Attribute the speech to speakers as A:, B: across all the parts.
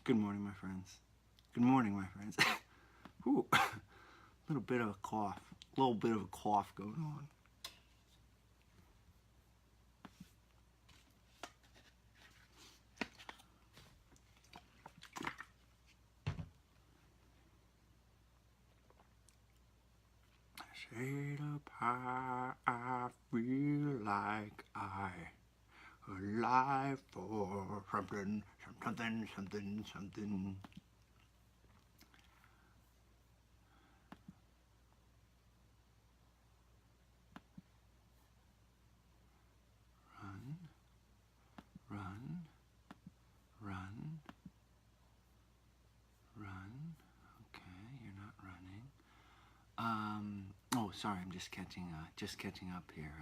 A: Good morning, my friends. Good morning, my friends. Ooh, a little bit of a cough. A little bit of a cough going on. Shade up high, I feel like alive for something, something, something, something. Run, run, run, run. Okay, you're not running. Oh, sorry, I'm just catching up here.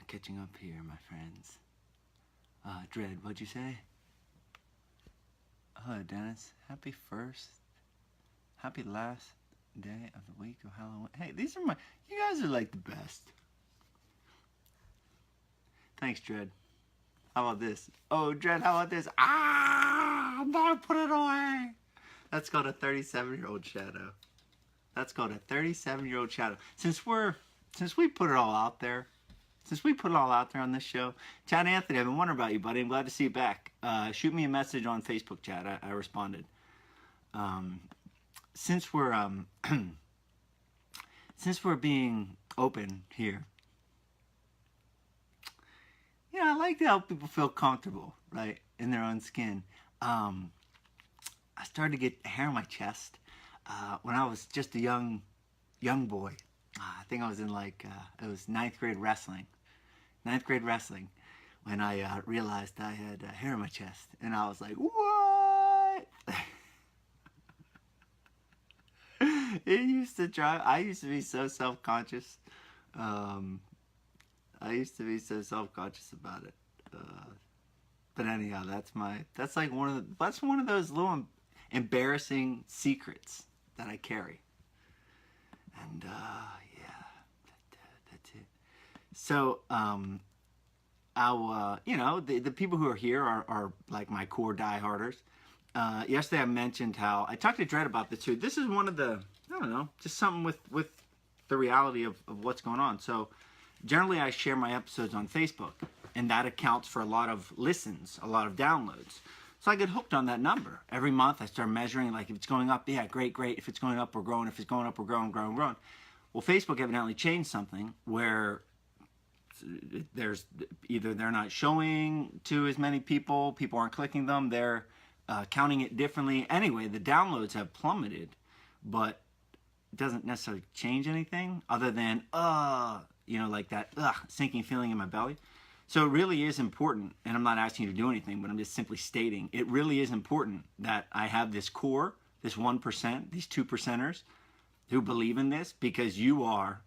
A: Catching up here, my friends. Dread, what'd you say? Dennis, happy last day of the week of Halloween. Hey, you guys are like the best. Thanks, Dread. How about this? Oh, Dread, how about this? I'm gonna put it away. That's called a 37-year-old shadow. That's called a 37-year-old shadow. Since we put it all out there, on this show, Chad Anthony, I've been wondering about you, buddy. I'm glad to see you back. Shoot me a message on Facebook, Chad. I responded. Since we're being open here, I like to help people feel comfortable, right, in their own skin. I started to get hair on my chest when I was just a young boy. I think I was in it was ninth grade wrestling, when I realized I had hair on my chest, and I was like, what? I used to be so self-conscious. I used to be so self-conscious about it. But anyhow, that's one of those little embarrassing secrets that I carry. And yeah, that's it. So the people who are here are like my core dieharders. Yesterday I mentioned how I talked to Dredd about this too. This is one of the, I don't know, just something with the reality of what's going on. So generally I share my episodes on Facebook, and that accounts for a lot of listens, a lot of downloads. So I get hooked on that number. Every month I start measuring, like if it's going up, yeah, great. If it's going up, we're growing. If it's going up, we're growing. Well, Facebook evidently changed something where there's either they're not showing to as many people aren't clicking them, they're counting it differently. Anyway, the downloads have plummeted, but it doesn't necessarily change anything other than, like that sinking feeling in my belly. So it really is important, and I'm not asking you to do anything, but I'm just simply stating, it really is important that I have this core, this 1%, these 2%ers who believe in this, because you are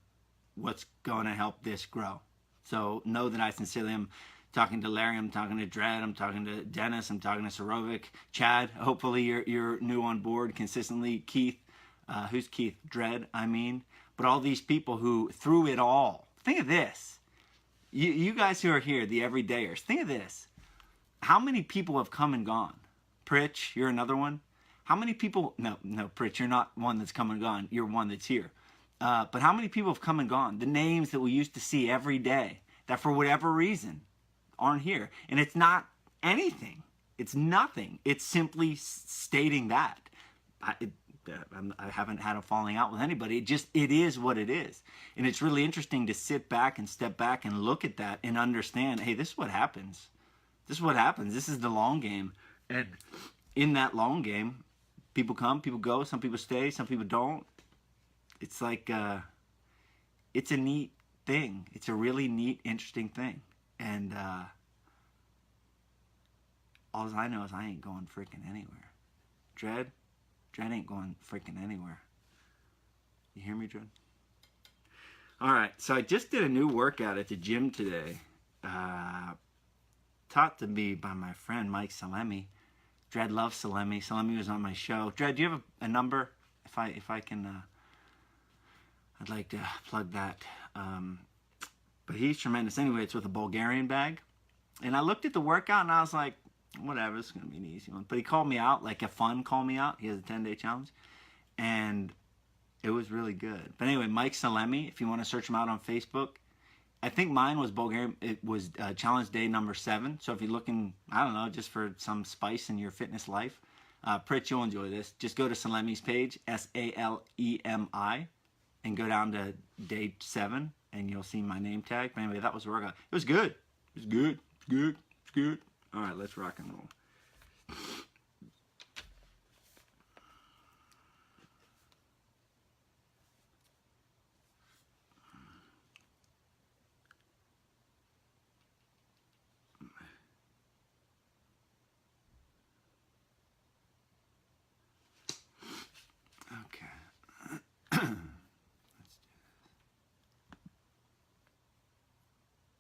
A: what's going to help this grow. So know that I sincerely am talking to Larry, I'm talking to Dredd, I'm talking to Dennis, I'm talking to Sorovic, Chad, hopefully you're new on board consistently, Keith, who's Keith? Dredd, I mean. But all these people who, through it all, think of this. You guys who are here, the everydayers, think of this. How many people have come and gone? Pritch, you're another one. How many people, no, Pritch, you're not one that's come and gone. You're one that's here. But how many people have come and gone? The names that we used to see every day that for whatever reason aren't here. And it's not anything. It's nothing. It's simply stating that. I haven't had a falling out with anybody. It is what it is. And it's really interesting to sit back and step back and look at that and understand, hey, this is what happens. This is what happens. This is the long game. And in that long game, people come, people go, some people stay, some people don't. It's like, it's a neat thing. It's a really neat, interesting thing. And all I know is I ain't going freaking anywhere. Dredd ain't going freaking anywhere. You hear me, Dredd? All right, so I just did a new workout at the gym today. Taught to me by my friend Mike Salemi. Dredd loves Salemi. Salemi was on my show. Dredd, do you have a number? If I can, I'd like to plug that. But he's tremendous. Anyway, it's with a Bulgarian bag. And I looked at the workout and I was like, whatever, it's going to be an easy one. But he called me out, like a fun call me out. He has a 10-day challenge. And it was really good. But anyway, Mike Salemi, if you want to search him out on Facebook. I think mine was Bulgarian. It was challenge day number 7. So if you're looking, I don't know, just for some spice in your fitness life, Pritch, you'll enjoy this. Just go to Salemi's page, Salemi, and go down to day 7, and you'll see my name tag. But anyway, that was a workout. It was good. It was good. It's good. It's good. All right, let's rock and roll.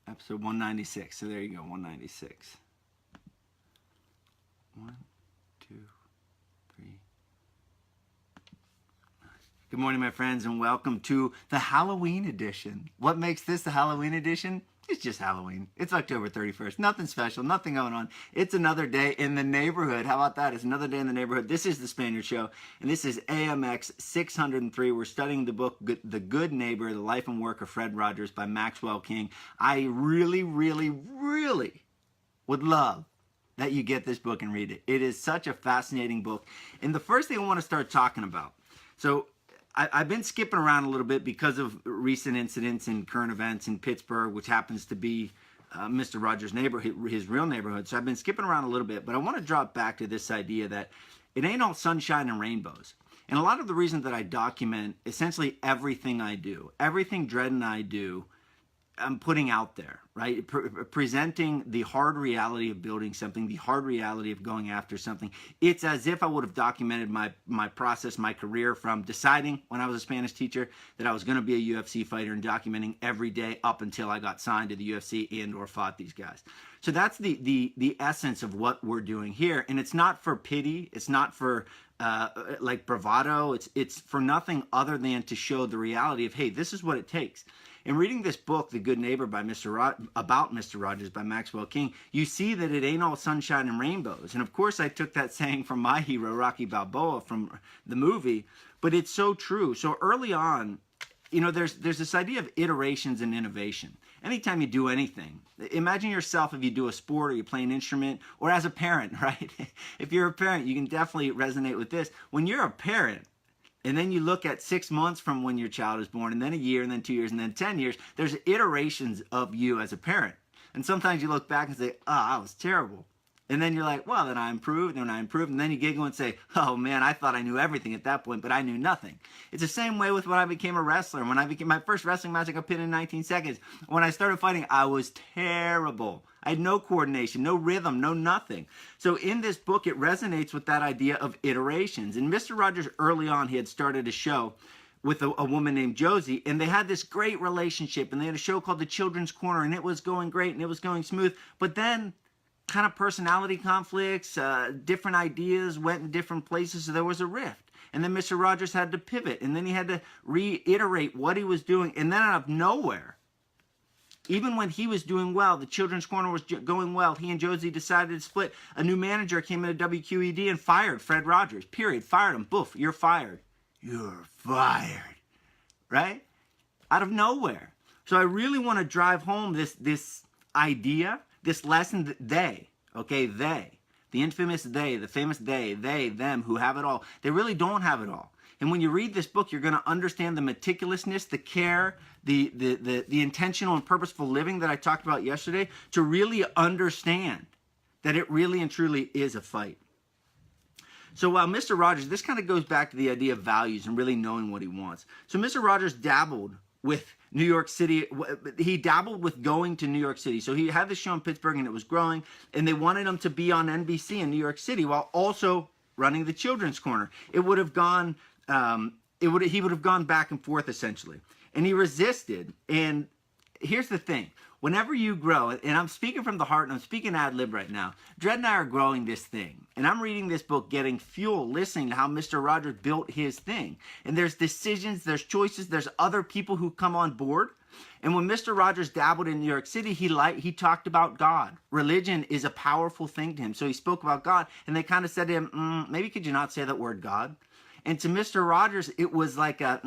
A: Episode 196. So there you go, 196. 1, 2, 3. Good morning, my friends, and welcome to the Halloween edition. What makes this the Halloween edition? It's just Halloween. It's October 31st. Nothing special, nothing going on. It's another day in the neighborhood. How about that? It's another day in the neighborhood. This is the Spaniard Show, and this is AMX 603. We're studying the book, The Good Neighbor, The Life and Work of Fred Rogers by Maxwell King. I really, really, really would love that you get this book and read it. It is such a fascinating book. And the first thing I want to start talking about, so I've been skipping around a little bit because of recent incidents and current events in Pittsburgh, which happens to be Mr. Rogers' neighborhood, his real neighborhood. So I've been skipping around a little bit, but I want to drop back to this idea that it ain't all sunshine and rainbows. And a lot of the reason that I document essentially everything I do, everything Dred and I do, I'm putting out there, right? Presenting the hard reality of building something, the hard reality of going after something. It's as if I would have documented my process, my career, from deciding when I was a Spanish teacher that I was going to be a UFC fighter and documenting every day up until I got signed to the UFC and or fought these guys. So that's the essence of what we're doing here. And it's not for pity. It's not for like bravado. It's for nothing other than to show the reality of, hey, this is what it takes. In reading this book, The Good Neighbor about Mr. Rogers by Maxwell King, you see that it ain't all sunshine and rainbows. And of course, I took that saying from my hero, Rocky Balboa, from the movie, but it's so true. So early on, you know, there's this idea of iterations and innovation. Anytime you do anything, imagine yourself if you do a sport or you play an instrument, or as a parent, right? If you're a parent, you can definitely resonate with this. When you're a parent, and then you look at 6 months from when your child is born, and then a year, and then 2 years, and then 10 years, there's iterations of you as a parent. And sometimes you look back and say, oh, I was terrible. And then you're like, well, then I improved, and then you giggle and say, oh man, I thought I knew everything at that point, but I knew nothing. It's the same way with when I became a wrestler. When I became my first wrestling match, I got pinned in 19 seconds. When I started fighting, I was terrible. I had no coordination, no rhythm, no nothing. So in this book, it resonates with that idea of iterations. And Mr. Rogers, early on, he had started a show with a woman named Josie, and they had this great relationship, and they had a show called The Children's Corner, and it was going great, and it was going smooth. But then kind of personality conflicts, different ideas went in different places, so there was a rift. And then Mr. Rogers had to pivot, and then he had to reiterate what he was doing, and then out of nowhere, even when he was doing well, the Children's Corner was going well, he and Josie decided to split. A new manager came into WQED and fired Fred Rogers, period. Fired him. Boof, you're fired. You're fired. Right? Out of nowhere. So I really want to drive home this idea, this lesson that they, the infamous they, the famous they, them, who have it all, they really don't have it all. And when you read this book, you're going to understand the meticulousness, the care, the intentional and purposeful living that I talked about yesterday, to really understand that it really and truly is a fight. So while Mr. Rogers, this kind of goes back to the idea of values and really knowing what he wants. So Mr. Rogers dabbled with New York City. He dabbled with going to New York City. So he had this show in Pittsburgh and it was growing, and they wanted him to be on NBC in New York City while also running the Children's Corner. It would have gone, he would have gone back and forth essentially. And he resisted. And here's the thing. Whenever you grow, and I'm speaking from the heart, and I'm speaking ad lib right now, Dred and I are growing this thing. And I'm reading this book, getting fuel, listening to how Mr. Rogers built his thing. And there's decisions, there's choices, there's other people who come on board. And when Mr. Rogers dabbled in New York City, he talked about God. Religion is a powerful thing to him. So he spoke about God, and they kind of said to him, maybe could you not say that word God? And to Mr. Rogers, it was like I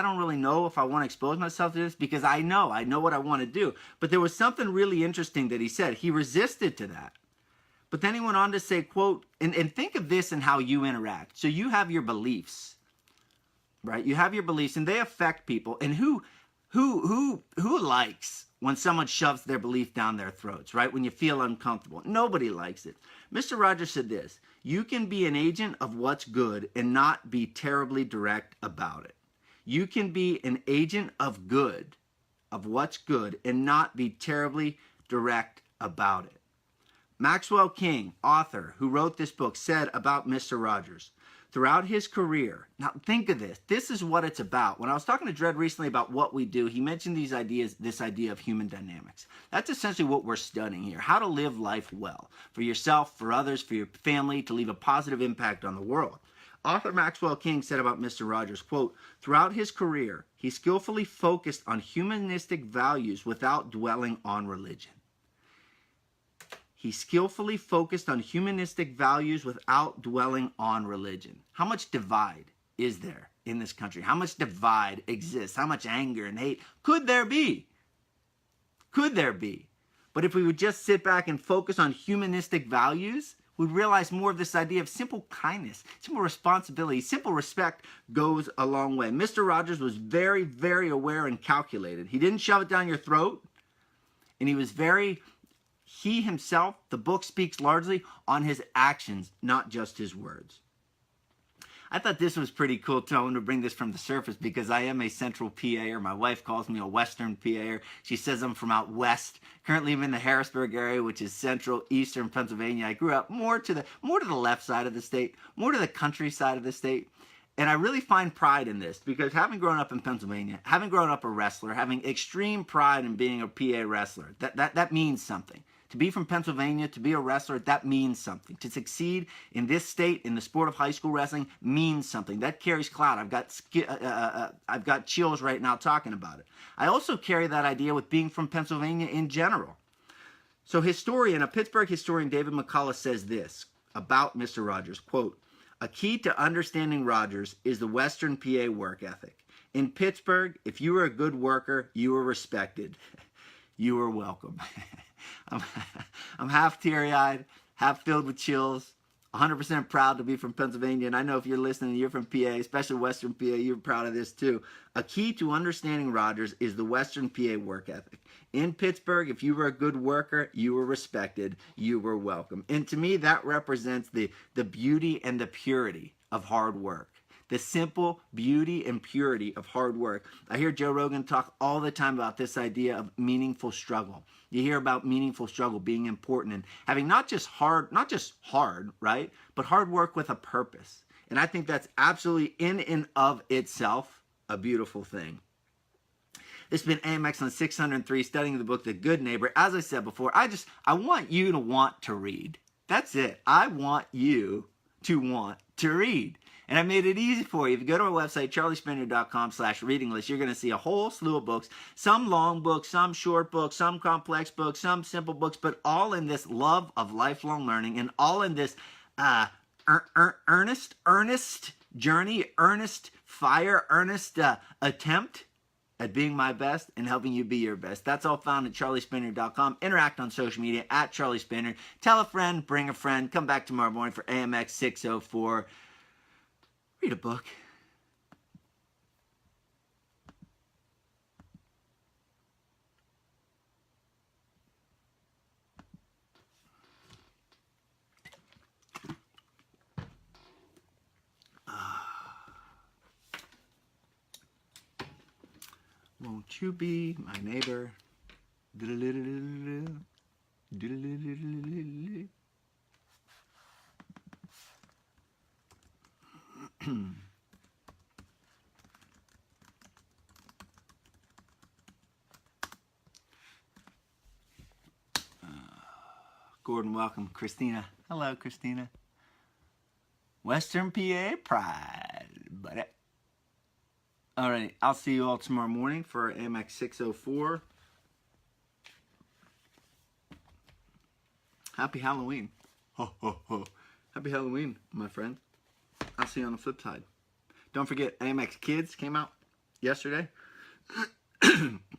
A: don't really know if I want to expose myself to this because I know what I want to do. But there was something really interesting that he said. He resisted to that. But then he went on to say, quote, and think of this and how you interact. So you have your beliefs, right? You have your beliefs, and they affect people. And who likes when someone shoves their belief down their throats, right? When you feel uncomfortable. Nobody likes it. Mr. Rogers said this: you can be an agent of what's good and not be terribly direct about it. You can be an agent of good, of what's good, and not be terribly direct about it. Maxwell King, author who wrote this book, said about Mr. Rogers, throughout his career, now think of this, this is what it's about. When I was talking to Dredd recently about what we do, he mentioned these ideas, this idea of human dynamics. That's essentially what we're studying here, how to live life well, for yourself, for others, for your family, to leave a positive impact on the world. Author Maxwell King said about Mr. Rogers, quote, throughout his career, he skillfully focused on humanistic values without dwelling on religion. He skillfully focused on humanistic values without dwelling on religion. How much divide is there in this country? How much divide exists? How much anger and hate could there be? Could there be? But if we would just sit back and focus on humanistic values, we'd realize more of this idea of simple kindness, simple responsibility, simple respect goes a long way. Mr. Rogers was very, very aware and calculated. He didn't shove it down your throat, and he himself, the book speaks largely on his actions, not just his words. I thought this was pretty cool too. I wanted to bring this from the surface because I am a central PA'er. My wife calls me a western PA'er. She says I'm from out west. Currently I'm in the Harrisburg area, which is central eastern Pennsylvania. I grew up more to the left side of the state, more to the countryside of the state. And I really find pride in this because having grown up in Pennsylvania, having grown up a wrestler, having extreme pride in being a PA wrestler, that means something. To be from Pennsylvania, to be a wrestler, that means something. To succeed in this state, in the sport of high school wrestling, means something. That carries clout. I've got chills right now talking about it. I also carry that idea with being from Pennsylvania in general. So a Pittsburgh historian, David McCullough, says this about Mr. Rogers, quote, a key to understanding Rogers is the Western PA work ethic. In Pittsburgh, if you were a good worker, you were respected. You were welcome. I'm half teary-eyed, half filled with chills, 100% proud to be from Pennsylvania. And I know if you're listening and you're from PA, especially Western PA, you're proud of this too. A key to understanding Rogers is the Western PA work ethic. In Pittsburgh, if you were a good worker, you were respected, you were welcome. And to me, that represents the beauty and the purity of hard work. The simple beauty and purity of hard work. I hear Joe Rogan talk all the time about this idea of meaningful struggle. You hear about meaningful struggle being important and having not just hard, right? But hard work with a purpose. And I think that's absolutely in and of itself a beautiful thing. This has been AMX on 603, studying the book, The Good Neighbor. As I said before, I want you to want to read. That's it. I want you to want to read. And I made it easy for you. If you go to our website, charliespaniard.com/reading list, you're going to see a whole slew of books. Some long books, some short books, some complex books, some simple books, but all in this love of lifelong learning and all in this earnest journey, earnest fire, earnest attempt at being my best and helping you be your best. That's all found at charliespaniard.com. Interact on social media at charliespaniard. Tell a friend, bring a friend. Come back tomorrow morning for AMX 604. Read a book. Won't you be my neighbor? Gordon, welcome. Christina. Hello, Christina. Western PA pride, buddy. All right, I'll see you all tomorrow morning for AMX 604. Happy Halloween. Ho, ho, ho. Happy Halloween, my friend. I'll see you on the flip side. Don't forget, AMX Kids came out yesterday.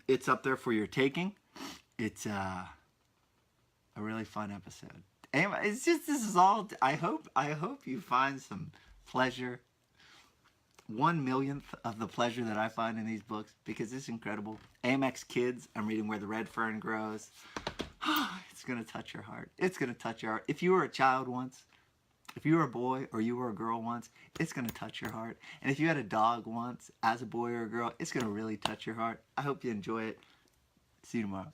A: It's up there for your taking. It's a really fun episode. It's just, this is all, I hope you find some pleasure. 1/1,000,000th of the pleasure that I find in these books, because it's incredible. AMX Kids, I'm reading Where the Red Fern Grows. It's going to touch your heart. It's going to touch your heart. If you were a child once, if you were a boy or you were a girl once, it's going to touch your heart. And if you had a dog once as a boy or a girl, it's going to really touch your heart. I hope you enjoy it. See you tomorrow.